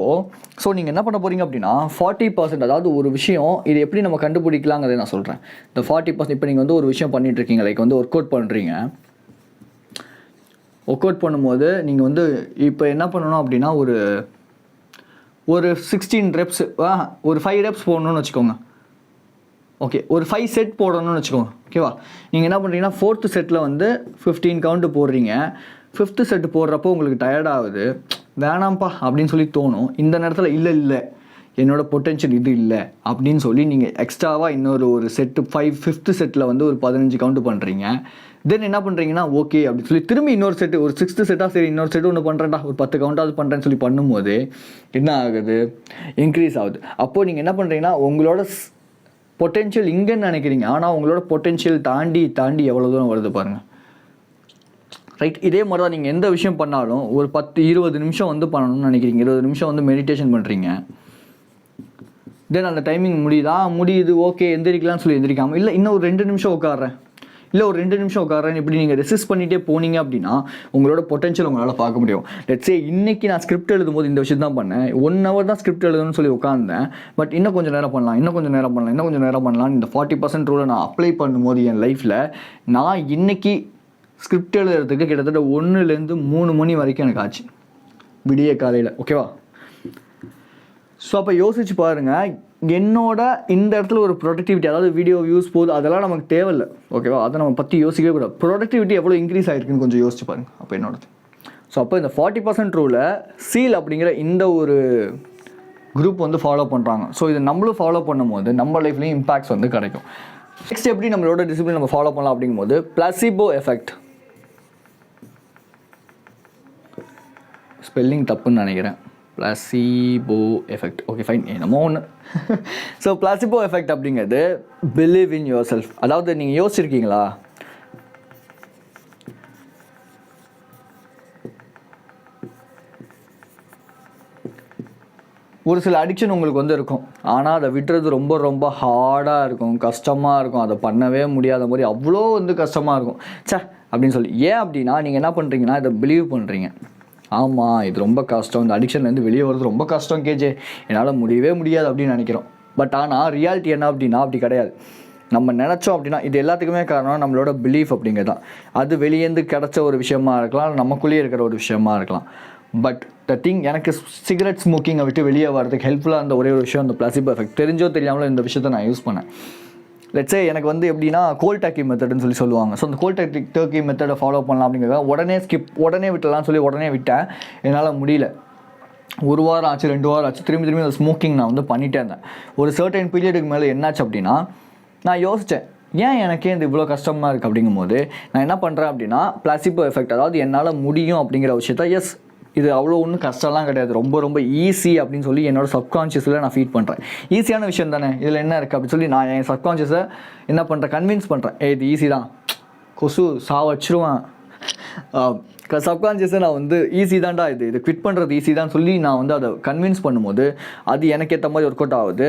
நீங்கள் என்ன பண்ண போகிறீங்க அப்படின்னா 40%, அதாவது ஒரு விஷயம் இது எப்படி நம்ம கண்டுபிடிக்கலாங்கிறத நான் சொல்கிறேன். இந்த 40% இப்போ நீங்கள் வந்து ஒரு விஷயம் பண்ணிகிட்ருக்கீங்க, லைக் வந்து ஒர்க் அவுட் பண்ணுறீங்க. ஒர்க் அவுட் பண்ணும்போது நீங்கள் வந்து இப்போ என்ன பண்ணணும் அப்படின்னா, ஒரு 16 ரெப்ஸ், ஒரு 5 ரெப்ஸ் போடணும்னு வச்சுக்கோங்க. ஓகே, ஒரு 5 செட் போடணும்னு வச்சுக்கோங்க. ஓகேவா? நீங்கள் என்ன பண்ணுறீங்கன்னா 4th செட்டில் வந்து 15 கவுண்ட்டு போடுறீங்க. 5th செட்டு போடுறப்போ உங்களுக்கு டயர்ட் ஆகுது, வேணாம்ப்பா அப்படின்னு சொல்லி தோணும். இந்த நேரத்தில் இல்லை என்னோட பொட்டென்ஷியல் இது இல்லை அப்படின்னு சொல்லி நீங்கள் எக்ஸ்ட்ராவாக இன்னொரு செட்டு 5th செட்டில் வந்து ஒரு 15 கவுண்ட் பண்ணுறீங்க. தென் என்ன பண்ணுறீங்கன்னா ஓகே அப்படின்னு சொல்லி திரும்பி இன்னொரு செட்டு, ஒரு 6th செட்டாக சரி இன்னொரு செட்டு ஒன்று பண்ணுறேன்டா, ஒரு 10 கவுண்டாவது பண்ணுறேன்னு சொல்லி பண்ணும்போது என்ன ஆகுது, இன்க்ரீஸ் ஆகுது. அப்போது நீங்கள் என்ன பண்ணுறீங்கன்னா உங்களோட பொட்டென்ஷியல் இங்கேன்னு நினைக்கிறீங்க, ஆனால் உங்களோட பொட்டென்ஷியல் தாண்டி எவ்வளோ தூரம் வருது பாருங்கள். ரைட், இதே மாதிரி தான் நீங்கள் எந்த விஷயம் பண்ணாலும் ஒரு 10-20 நிமிஷம் வந்து பண்ணணும்னு நினைக்கிறீங்க, 20 நிமிஷம் வந்து மெடிடேஷன் பண்ணுறீங்க. தென் அந்த டைமிங் முடியுது ஓகே எந்திரிக்கலாம்னு சொல்லி எந்திரிக்காமல், இல்லை இன்னும் ஒரு 2 நிமிஷம் உட்காடுறேன், இப்படி நீங்கள் ரெசிஸ்ட் பண்ணிகிட்டே போனீங்க அப்படின்னா உங்களோட பொட்டென்ஷியல் உங்களால் பார்க்க முடியும். லெட்ஸ் சே இன்றைக்கி நான் ஸ்கிரிப்ட் எழுதும்போது இந்த விஷயம் தான் பண்ணேன், 1 hour தான் ஸ்கிரிப்ட் எழுதணும்னு சொல்லி உட்காந்தேன். பட் இன்னும் கொஞ்சம் நேரம் பண்ணலாம். இந்த 40% ரூலை நான் அப்ளை பண்ணும்போது என் லைஃப்பில் நான் இன்றைக்கி ஸ்கிரிப்ட் எழுதுறதுக்கு கிட்டத்தட்ட 1-3 மணி வரைக்கும் எனக்கு ஆச்சு, விடிய காலையில். ஓகேவா? ஸோ அப்போ யோசிச்சு பாருங்கள், என்னோட இந்த இடத்துல ஒரு ப்ரொடக்டிவிட்டி, அதாவது வீடியோ வியூஸ் போகுது, அதெல்லாம் நமக்கு தேவையில்லை. ஓகேவா? அதை நம்ம பற்றி யோசிக்கவே கூடாது. ப்ரொடக்டிவிட்டி எவ்வளோ இன்க்ரீஸ் ஆகிருக்குன்னு கொஞ்சம் யோசிச்சு பாருங்கள். அப்போ என்னோடது. ஸோ அப்போ இந்த 40% ரூலை சீல் அப்படிங்கிற இந்த ஒரு குரூப் வந்து ஃபாலோ பண்ணுறாங்க. ஸோ இது நம்மளும் ஃபாலோ பண்ணும்போது நம்ம லைஃப்லேயும் இம்பாக்ட்ஸ் வந்து கிடைக்கும். நெக்ஸ்ட் எப்படி நம்மளோட டிசிப்ளின் நம்ம ஃபாலோ பண்ணலாம் அப்படிங்கும்போது பிளாசிபோ எஃபெக்ட், ஸ்பெல்லிங் தப்புன்னு நினைக்கிறேன், பிளாசிபோ எஃபெக்ட். ஓகே ஃபைன், என்னமோ ஒன்று. ஸோ பிளாசிபோ எஃபெக்ட் அப்படிங்கிறது பிலீவ் இன் யுவர் செல்ஃப். அதாவது நீங்கள் யோசிச்சிருக்கீங்களா, ஒரு சில அடிக்ஷன் உங்களுக்கு வந்து இருக்கும், ஆனால் அதை விட்டுறது ரொம்ப ரொம்ப ஹார்டாக இருக்கும், கஷ்டமாக இருக்கும், அதை பண்ணவே முடியாத மாதிரி அவ்வளோ வந்து கஷ்டமாக இருக்கும் அப்படின்னு சொல்லி. ஏன் அப்படின்னா நீங்கள் என்ன பண்ணுறீங்கன்னா இதை பிலீவ் பண்ணுறீங்க. ஆமாம் இது ரொம்ப கஷ்டம், இந்த அடிக்ஷன்லேருந்து வெளியே வருது ரொம்ப கஷ்டம் கேஜே, என்னால் முடியவே முடியாது அப்படின்னு நினைக்கிறோம். பட் ஆனால் ரியாலிட்டி என்ன அப்படின்னா அப்படி கிடையாது. நம்ம நினச்சோம் அப்படின்னா இது எல்லாத்துக்குமே காரணம் நம்மளோட பிலீஃப் அப்படிங்கிறது தான். அது வெளியேந்து கிடச்ச ஒரு விஷயமா இருக்கலாம், நமக்குள்ளேயே இருக்கிற ஒரு விஷயமா இருக்கலாம். பட் த திங், எனக்கு சிகரெட் ஸ்மோக்கிங்கை விட்டு வெளியே வரதுக்கு ஹெல்ப்ஃபுல்லாக இருந்த ஒரே ஒரு விஷயம் அந்த பிளாசிபோ எஃபெக்ட். தெரிஞ்சோ தெரியாமலோ இந்த விஷயத்தை நான் யூஸ் பண்ணேன். லெட்ஸே எனக்கு வந்து எப்படின்னா கோல்ட் டர்க்கி மெத்தட்னு சொல்லுவாங்க. ஸோ அந்த கோல்ட் டர்க்கி மெத்தடை ஃபாலோ பண்ணலாம் அப்படிங்கிறத உடனே விட்டலாம்னு சொல்லி உடனே விட்டேன். என்னால் முடியல. 1 வாரம் ஆச்சு, 2 வாரம் ஆச்சு, திரும்பி அந்த ஸ்மோக்கிங் நான் வந்து பண்ணிகிட்டே இருந்தேன். ஒரு சர்டன் பீரியடுக்கு மேலே என்னாச்சு அப்படின்னா நான் யோசித்தேன், ஏன் எனக்கே இந்த இவ்வளோ கஷ்டமாக இருக்குது அப்படிங்கும்போது நான் என்ன பண்ணுறேன் அப்படின்னா பிளாசிபோ எஃபெக்ட், அதாவது என்னால் முடியும் அப்படிங்கிற விஷயத்த, எஸ் இது அவ்வளோ ஒன்றும் கஷ்டம்லாம் கிடையாது, ரொம்ப ரொம்ப ஈஸி அப்படின்னு சொல்லி என்னோடய சப்கான்ஷியஸில் நான் ஃபீட் பண்ணுறேன். ஈஸியான விஷயம் தானே, இதில் என்ன இருக்குது அப்படின்னு சொல்லி நான் என் சப்கான்ஷியஸை என்ன பண்ணுறேன், கன்வின்ஸ் பண்ணுறேன், இது ஈஸி தான், கொசு சாவச்சிருவான், சப்கான்ஷியஸை நான் வந்து ஈஸி தான்டா இது குவிட் பண்ணுறது ஈஸி தான் சொல்லி நான் வந்து அதை கன்வின்ஸ் பண்ணும்போது அது எனக்கு ஏற்ற மாதிரி ஒர்க் அவுட் ஆகுது.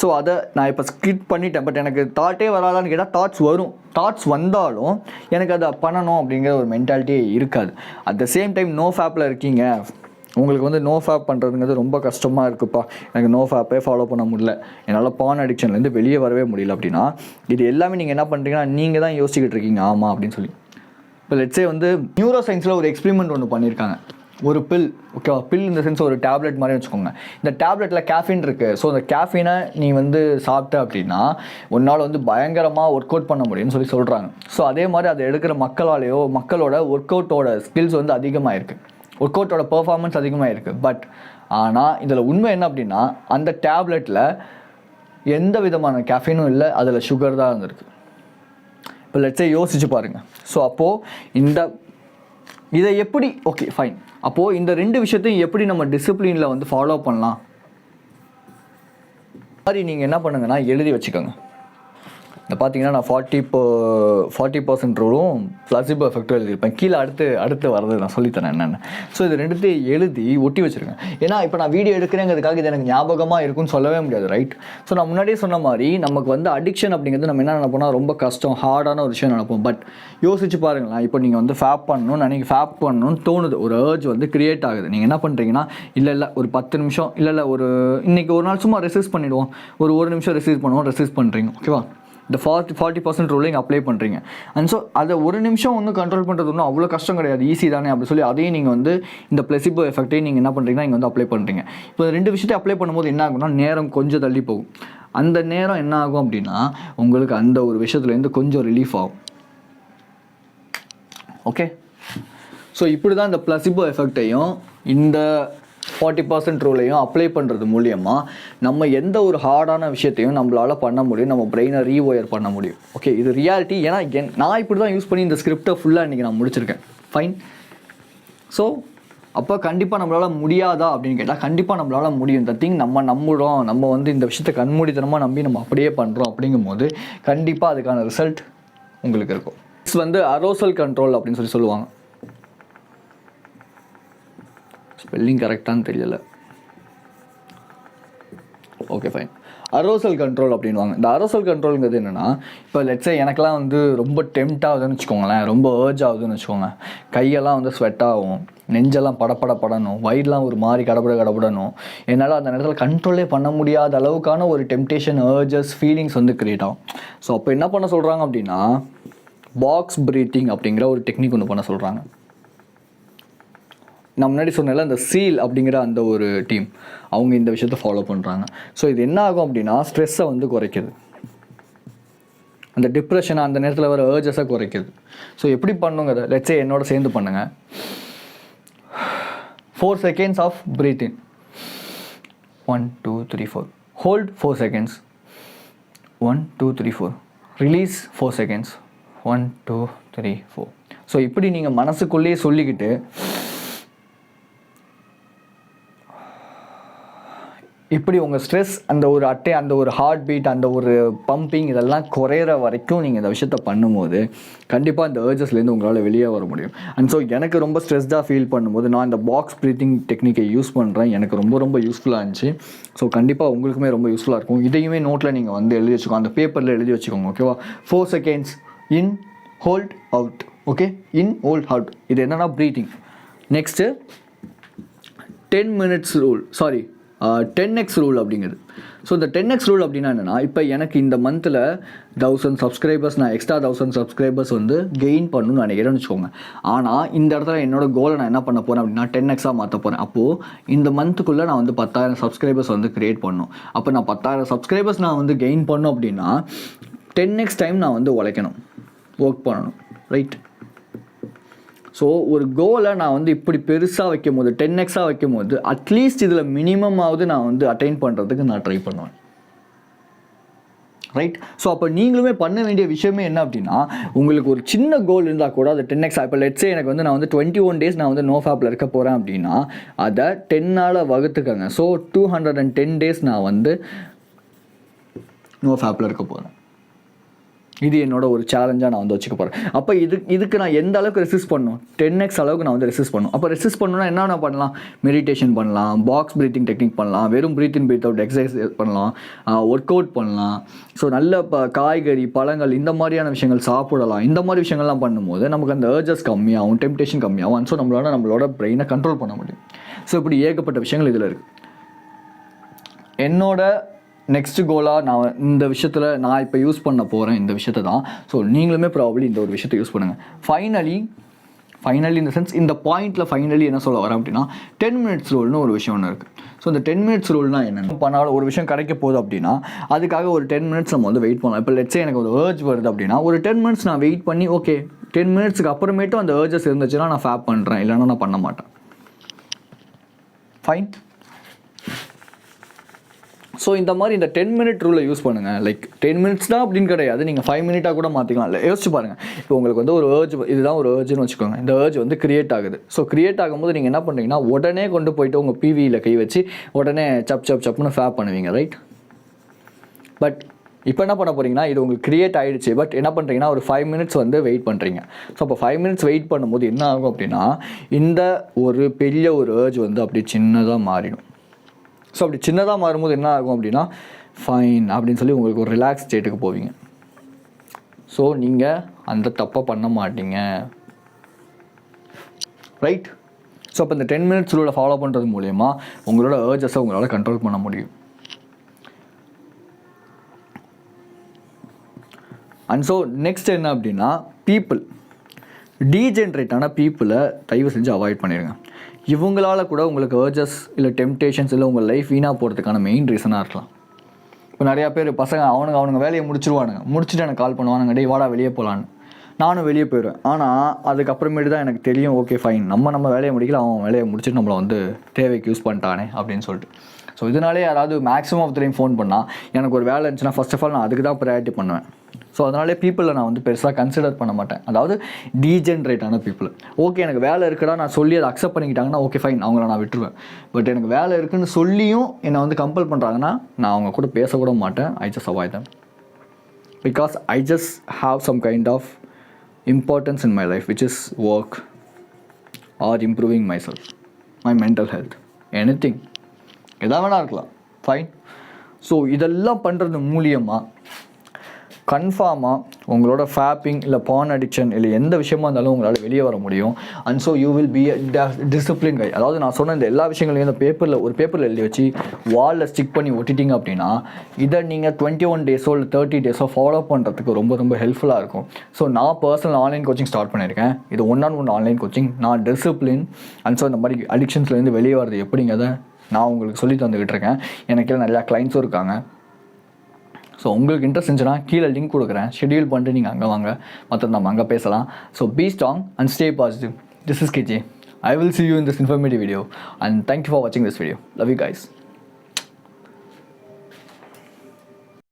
ஸோ அதை நான் இப்போ குவிட் பண்ணிட்டேன். பட் எனக்கு தாட்டே வராதான்னு கேட்டால் தாட்ஸ் வரும். தாட்ஸ் வந்தாலும் எனக்கு அதை பண்ணணும் அப்படிங்கிற ஒரு மென்டாலிட்டியே இருக்காது. At the same time no ஃபேப்பில் இருக்கீங்க, உங்களுக்கு வந்து நோ ஃபேப் பண்ணுறதுங்கிறது ரொம்ப கஷ்டமாக இருக்குப்பா, எனக்கு நோ ஃபேப்பே ஃபாலோ பண்ண முடியல, என்னால் பான் அடிக்ஷன்லேருந்து வெளியே வரவே முடியல அப்படின்னா இது எல்லாமே நீங்கள் என்ன பண்ணுறீங்கன்னா நீங்கள் தான் யோசிச்சுக்கிட்டு இருக்கீங்க ஆமாம் அப்படின்னு சொல்லி. இப்போ லெட்ஸே வந்து நியூரோ சயின்ஸில் ஒரு எக்ஸ்பெரிமெண்ட் ஒன்று பண்ணியிருக்காங்க. ஒரு பில், ஓகேவா, பில் இந்த சென்ஸ் ஒரு டேப்லெட் மாதிரி வச்சுக்கோங்க. இந்த டேப்லெட்டில் கேஃபின் இருக்குது. ஸோ அந்த கேஃபினை நீ வந்து சாப்பிட்ட அப்படின்னா உன்னால் வந்து பயங்கரமாக ஒர்க் அவுட் பண்ண முடியும்னு சொல்லி சொல்கிறாங்க. ஸோ அதே மாதிரி அதை எடுக்கிற மக்களோட ஒர்க் அவுட்டோட ஸ்கில்ஸ் வந்து அதிகமாக இருக்குது, ஒர்க் அவுட்டோட பெர்ஃபார்மன்ஸ் அதிகமாக இருக்குது. பட் ஆனால் இதில் உண்மை என்ன அப்படின்னா அந்த டேப்லெட்டில் எந்த விதமான கேஃபினும் இல்லை, அதில் சுகர் தான் இருந்திருக்கு. இப்போ லெட்ஸே யோசிச்சு பாருங்கள். ஸோ அப்போது இதை எப்படி, ஓகே ஃபைன், அப்போது இந்த 2 விஷயத்தையும் எப்படி நம்ம டிசிப்ளினில் வந்து ஃபாலோ பண்ணலாம் மாதிரி நீங்கள் என்ன பண்ணுங்கன்னா எழுதி வச்சுக்கோங்க. இந்த பார்த்தீங்கன்னா நான் 40% ரூலும் பிளஸிபோ எஃபெக்டும் எழுதியிருப்பேன். கீழே அடுத்து வரது நான் சொல்லித்தரேன் என்னென்னு. ஸோ இது 2த்தையும் எழுதி ஒட்டி வச்சுருங்க. ஏன்னா இப்போ நான் வீடியோ எடுக்கிறேங்கிறதுக்காக இது எனக்கு ஞாபகமாக இருக்குன்னு சொல்லவே முடியாது, ரைட்? ஸோ நான் முன்னாடியே சொன்ன மாதிரி நமக்கு வந்து அடிக்ஷன் அப்படிங்கிறது நம்ம என்ன நினைப்போம்னா ரொம்ப கஷ்டம், ஹார்டான ஒரு விஷயம் நினைப்போம். பட் யோசிச்சு பாருங்களேன், இப்போ நீங்கள் வந்து ஃபேப் பண்ணணும்னு தோணுது, ஒரு ஏர்ஜ் வந்து கிரியேட் ஆகுது. நீங்கள் என்ன பண்ணுறீங்கன்னா இல்லை ஒரு 10 நிமிஷம், இல்லை ஒரு இன்றைக்கி ஒரு நாள் சும்மா ரெசிஸ்ட் பண்ணிவிடுவோம், ஒரு நிமிஷம் ரெசிஸ்ட் பண்ணுறீங்க, ஓகேவா? இந்த 40% ரூலையும் அப்ளை பண்ணுறீங்க. அண்ட் ஸோ அதை ஒரு நிமிஷம் வந்து கண்ட்ரோல் பண்ணுறது ஒன்றும் அவ்வளோ கஷ்டம் கிடையாது, ஈஸி தானே அப்படி சொல்லி அதையும் நீங்கள் வந்து இந்த பிளஸிபோ எஃபெக்டையும் நீங்கள் என்ன பண்ணுறீங்கன்னா இங்கே வந்து அப்ளை பண்ணுறீங்க. இப்போ 2 விஷயத்தை அப்ளை பண்ணும்போது என்ன ஆகும்னா நேரம் கொஞ்சம் தள்ளி போகும். அந்த நேரம் என்ன ஆகும் அப்படின்னா உங்களுக்கு அந்த ஒரு விஷயத்துலேருந்து கொஞ்சம் ரிலீஃப் ஆகும். ஓகே, ஸோ இப்படி தான் இந்த பிளஸிபோ எஃபெக்டையும் இந்த 40% ரூலையும் அப்ளை பண்ணுறது மூலியமாக நம்ம எந்த ஒரு ஹார்டான விஷயத்தையும் நம்மளால் பண்ண முடியும், நம்ம பிரெயினை ரீஒயர் பண்ண முடியும். ஓகே, இது ரியாலிட்டி. ஏன்னா நான் இப்படி தான் யூஸ் பண்ணி இந்த ஸ்கிரிப்டை ஃபுல்லாக இன்றைக்கி நான் முடிச்சிருக்கேன். ஃபைன். ஸோ அப்போ கண்டிப்பாக நம்மளால் முடியாதா அப்படின்னு கேட்டால் கண்டிப்பாக நம்மளால் முடியும். இந்த திங் நம்ம வந்து இந்த விஷயத்தை கண்மூடித்தனமாக நம்பி நம்ம அப்படியே பண்ணுறோம். அப்படிங்கும் போது கண்டிப்பாக அதுக்கான ரிசல்ட் உங்களுக்கு இருக்கும். இட்ஸ் வந்து அரோசல் கண்ட்ரோல் அப்படின்னு சொல்லி சொல்லுவாங்க. ஸ்பெல்லிங் கரெக்டானு தெரியல. Okay fine. அரோசல் கண்ட்ரோல் அப்படின்வாங்க. இந்த அரோசல் கண்ட்ரோலுங்கிறது என்னென்னா, இப்போ லெட்ஸே எனக்கெலாம் வந்து ரொம்ப டெம்ட் ஆகுதுன்னு வச்சுக்கோங்களேன், ரொம்ப ஏர்ஜ் ஆகுதுன்னு வச்சுக்கோங்க, கையெல்லாம் வந்து ஸ்வெட் ஆகும், நெஞ்செல்லாம் படப்படணும், வயிறுலாம் ஒரு மாதிரி கடப்படணும், என்னால் அந்த நேரத்தில் கண்ட்ரோலே பண்ண முடியாத அளவுக்கான ஒரு டெம்டேஷன், ஏர்ஜஸ், ஃபீலிங்ஸ் வந்து க்ரியேட் ஆகும். ஸோ அப்போ என்ன பண்ண சொல்கிறாங்க அப்படின்னா பாக்ஸ் ப்ரீத்திங் அப்படிங்கிற ஒரு டெக்னிக் ஒன்று பண்ண சொல்கிறாங்க. நான் முன்னாடி சொன்னல அந்த சீல் அப்படிங்கிற அந்த ஒரு டீம் அவங்க இந்த விஷயத்தை ஃபாலோ பண்ணுறாங்க. ஸோ இது என்ன ஆகும் அப்படின்னா ஸ்ட்ரெஸ்ஸை வந்து குறைக்குது, அந்த டிப்ரெஷனை அந்த நேரத்தில் வர ஏர்ஜஸை குறைக்குது. ஸோ எப்படி பண்ணுங்கிறத லெட்ஸே என்னோட சேர்ந்து பண்ணுங்கள். 4 seconds of breath in, 1 2 3 4, hold 4 seconds, 1 2 3 4, release 4 seconds, 1 2 3 4. So இப்படி நீங்கள் மனசுக்குள்ளேயே சொல்லிக்கிட்டு இப்படி உங்கள் ஸ்ட்ரெஸ், அந்த ஒரு ஹார்ட் பீட், அந்த ஒரு பம்பிங் இதெல்லாம் குறையிற வரைக்கும் நீங்கள் இந்த விஷயத்த பண்ணும்போது கண்டிப்பாக இந்த ஏர்ஜஸ்லேருந்து உங்களால் வெளியே வர முடியும். அண்ட் ஸோ எனக்கு ரொம்ப ஸ்ட்ரெஸ்டாக ஃபீல் பண்ணும்போது நான் இந்த பாக்ஸ் ப்ரீத்திங் டெக்னிக்கை யூஸ் பண்ணுறேன். எனக்கு ரொம்ப யூஸ்ஃபுல்லாக இருந்துச்சு. ஸோ கண்டிப்பாக உங்களுக்குமே ரொம்ப யூஸ்ஃபுல்லாக இருக்கும். இதையுமே நோட்டில் நீங்கள் வந்து எழுதி வச்சுக்கோங்க, அந்த பேப்பரில் எழுதி வச்சுக்கோங்க, ஓகேவா? 4 seconds இன், ஹோல்ட், அவுட். ஓகே, இன், ஹோல்ட், அவுட். இது என்னென்னா breathing. Next 10 minutes rule, 10x rule அப்படிங்கிறது. ஸோ இந்த 10x ரூல் அப்படின்னா என்னென்னா, இப்போ எனக்கு இந்த மந்தில் 1000 சப்ஸ்கிரைபர்ஸ், நான் எக்ஸ்ட்ரா 1000 சப்ஸ்கிரைபர்ஸ் வந்து கெயின் பண்ணணும்னு நினைக்கிறேன்னு வச்சுக்கோங்க. ஆனால் இந்த இடத்துல என்னோட கோலை நான் என்ன பண்ண போகிறேன் அப்படின்னா 10x மாற்ற போகிறேன். அப்போது இந்த மந்த்துக்குள்ளே நான் வந்து 10,000 சப்ஸ்கிரைபர்ஸ் வந்து க்ரியேட் பண்ணணும். அப்போ நான் 10,000 சப்ஸ்கிரைபர்ஸ் நான் வந்து கெயின் பண்ணணும் அப்படின்னா 10x டைம் நான் வந்து உழைக்கணும், ஒர்க் பண்ணணும், ரைட்? ஸோ ஒரு கோலை நான் வந்து இப்படி பெருசாக வைக்கும் போது 10x வைக்கும் போது அட்லீஸ்ட் இதில் மினிமமாவது நான் வந்து அட்டைன் பண்ணுறதுக்கு நான் ட்ரை பண்ணுவேன், ரைட்? ஸோ அப்போ நீங்களுமே பண்ண வேண்டிய விஷயமே என்ன அப்படின்னா, உங்களுக்கு ஒரு சின்ன கோல் இருந்தால் கூட அது 10x. இப்போ லெட்ஸே எனக்கு வந்து நான் வந்து 21 days நான் வந்து நோ ஃபேப்பில் இருக்க போகிறேன் அப்படின்னா அதை 10ஆல் வகுத்துக்கங்க. ஸோ 210 days நான் வந்து நோ ஃபேப்பில் இருக்க போகிறேன். இது என்னோட ஒரு சேலஞ்சாக நான் வந்து வச்சுக்க போகிறேன். அப்போ இதுக்கு நான் எந்த அளவுக்கு ரெசிஸ்ட் பண்ணணும், 10x அளவுக்கு நான் வந்து ரெசிஸ்ட் பண்ணணும். அப்போ ரெசிஸ்ட் பண்ணணும்னா என்னென்ன பண்ணலாம், மெடிடேஷன் பண்ணலாம், பாக்ஸ் ப்ரீத்திங் டெக்னிக் பண்ணலாம், வெறும் breath in breathe out exercise பண்ணலாம், ஒர்க் அவுட் பண்ணலாம். ஸோ நல்ல காய்கறி பழங்கள் இந்த மாதிரியான விஷயங்கள் சாப்பிடலாம். இந்த மாதிரி விஷயங்கள்லாம் பண்ணும்போது நமக்கு அந்த அர்ஜஸ் கம்மியாகும், டெம்டேஷன் கம்மியாகும். ஸோ நம்மளோட பிரெயினை கண்ட்ரோல் பண்ண முடியும். ஸோ இப்படி ஏகப்பட்ட விஷயங்கள் இதில் இருக்குது. என்னோட நெக்ஸ்ட் கோலாக நான் இந்த விஷயத்தில் நான் இப்போ யூஸ் பண்ண போகிறேன் இந்த விஷயத்தை தான். ஸோ நீங்களுமே ப்ராபப்ளி இந்த ஒரு விஷயத்தை யூஸ் பண்ணுங்கள். ஃபைனலி இந்த சென்ஸ் இந்த பாயிண்டில் ஃபைனலி என்ன சொல்ல வரேன் அப்படின்னா 10 minutes ரூல்னு ஒரு விஷயம் ஒன்று இருக்குது. ஸோ இந்த 10 minutes ரூல்னால் என்னென்ன பண்ணாலும் ஒரு விஷயம் கிடைக்க போகுது அப்படின்னா அதுக்காக ஒரு 10 minutes நம்ம வந்து வெயிட் பண்ணலாம். இப்போ லெட்ஸே எனக்கு ஒரு ஏர்ஜ் வருது அப்படின்னா ஒரு 10 minutes நான் வெயிட் பண்ணி ஓகே 10 minutesக்கு அப்புறமேட்டும் அந்த ஏர்ஜஸ் இருந்துச்சுன்னா நான் ஃபேப் பண்ணுறேன், இல்லைன்னா நான் பண்ண மாட்டேன். ஃபைன். ஸோ இந்த மாதிரி இந்த 10 minute ரூலை யூஸ் பண்ணுங்கள். லைக் 10 minutes தான் அப்படின்னு கிடையாது, நீங்கள் 5 minute கூட மாற்றிக்கலாம். இல்லை யோசிச்சு பாருங்கள். இப்போ உங்களுக்கு வந்து ஒரு ஏர்ஜ், இதுதான் ஒரு ஏர்ஜ்னு வச்சுக்கோங்க. இந்த ஏர்ஜ் வந்து கிரியேட் ஆகுது. ஸோ கிரியேட் ஆகும்போது நீங்கள் என்ன பண்ணுறீங்கன்னா உடனே கொண்டு போயிட்டு உங்கள் பிவியில் கை வச்சு உடனே சப்னு ஃபேப் பண்ணுவீங்க, ரைட்? பட் இப்போ என்ன பண்ண போகிறீங்கன்னா இது உங்களுக்கு கிரியேட் ஆகிடுச்சு. பட் என்ன பண்ணுறீங்கன்னா ஒரு 5 minutes வந்து வெயிட் பண்ணுறீங்க. ஸோ அப்போ 5 minutes வெயிட் பண்ணும்போது என்ன ஆகும் அப்படின்னா இந்த ஒரு பெரிய ஒரு ஏர்ஜ் வந்து அப்படி சின்னதாக மாறிடும். ஸோ அப்படி சின்னதாக மாறும்போது என்ன ஆகும் அப்படின்னா ஃபைன் அப்படின்னு சொல்லி உங்களுக்கு ஒரு ரிலாக்ஸ் ஸ்டேட்டுக்கு போவீங்க. ஸோ நீங்கள் அந்த தப்பை பண்ண மாட்டீங்க, ரைட்? ஸோ அப்போ இந்த 10 minutes ரூலை ஃபாலோ பண்ணுறது மூலயமா உங்களோட ஏர்ஜஸை உங்களால் கண்ட்ரோல் பண்ண முடியும். அண்ட் ஸோ நெக்ஸ்ட் என்ன அப்படின்னா டீஜென்ரேட்டான பீப்புளை தயவு செஞ்சு அவாய்ட் பண்ணிடுங்க. இவங்களால கூட உங்களுக்கு ஏர்ஜஸ் இல்லை டெம்டேஷன்ஸ் இல்லை உங்கள் லைஃப் வீணாக போகிறதுக்கான மெயின் ரீசனாக இருக்கலாம். இப்போ நிறையா பேர் பசங்க அவனுங்க வேலையை முடிச்சுட்டு எனக்கு கால் பண்ணுவானுங்க, டேய் வாடா வெளியே போகலான்னு. நானும் வெளியே போயிடுவேன். ஆனால் அதுக்கப்புறமேட்டு தான் எனக்கு தெரியும் ஓகே ஃபைன் நம்ம வேலையை முடிக்கல, அவன் வேலையை முடிச்சுட்டு நம்மளை வந்து தேவைக்கு யூஸ் பண்ணிட்டானே அப்படின்னு சொல்லிட்டு. ஸோ இதனாலே யாராவது மேக்ஸிமம் ஆஃப் டைம் ஃபோன் பண்ணால் எனக்கு ஒரு வேலை இருந்துச்சுன்னா ஃபர்ஸ்ட் ஆஃப் ஆல் நான் அதுக்கு தான் ப்ரையாரிட்டி பண்ணுவேன். ஸோ அதனாலே பீப்புளில் நான் வந்து பெருசாக கன்சிடர் பண்ண மாட்டேன். அதாவது டீஜென்ரேட்டான பீப்புள். ஓகே எனக்கு வேலை இருக்குடா நான் சொல்லி அதை அக்செப்ட் பண்ணிக்கிட்டாங்கன்னா ஓகே ஃபைன், அவங்கள நான் விட்டுருவேன். பட் எனக்கு வேலை இருக்குன்னு சொல்லியும் என்னை வந்து கம்பல் பண்ணுறாங்கன்னா நான் அவங்க கூட பேசக்கூட மாட்டேன். I just avoid them because I just have some kind of importance in my life, which is work or improving myself, my mental health, anything. எதா வேணா இருக்கலாம், ஃபைன். ஸோ இதெல்லாம் பண்ணுறது மூலியமாக கன்ஃபார்மாக உங்களோட ஃபேப்பிங் இல்லை பான் அடிக்ஷன் இல்லை எந்த விஷயமா இருந்தாலும் உங்களால் வெளியே வர முடியும். And so you will be discipline guy. அதாவது நான் சொன்ன இந்த எல்லா விஷயங்களையும் இந்த பேப்பரில் எழுதி வச்சு வாலில் ஸ்டிக் பண்ணி ஒட்டிட்டிங்க அப்படின்னா இதை நீங்கள் 21 days இல்லை 30 days ஃபாலோ பண்ணுறதுக்கு ரொம்ப ரொம்ப ஹெல்ப்ஃபுல்லாக இருக்கும். ஸோ நான் பர்சனல் ஆன்லைன் கோச்சிங் ஸ்டார்ட் பண்ணியிருக்கேன். இது 1-on-1 ஆன்லைன் கோச்சிங். நான் டிசிப்ளின் அண்ட் ஸோ இந்த மாதிரி அடிக்ஷன்ஸ்லேருந்து வெளியே வரது எப்படிங்கிறத நான் உங்களுக்கு சொல்லி தந்துக்கிட்டு இருக்கேன். எனக்கு நிறையா கிளைண்ட்ஸும் இருக்காங்க. ஸோ உங்களுக்கு இன்ட்ரெஸ்ட் இருந்துச்சுன்னா கீழே லிங்க் கொடுக்குறேன், ஷெட்யூல் பண்ணிட்டு நீங்கள் அங்கே வாங்க, மற்ற நம்ம அங்கே பேசலாம். So be strong and stay positive. This is KJ. I will see you in this informative video and thank you for watching this video. Love you guys.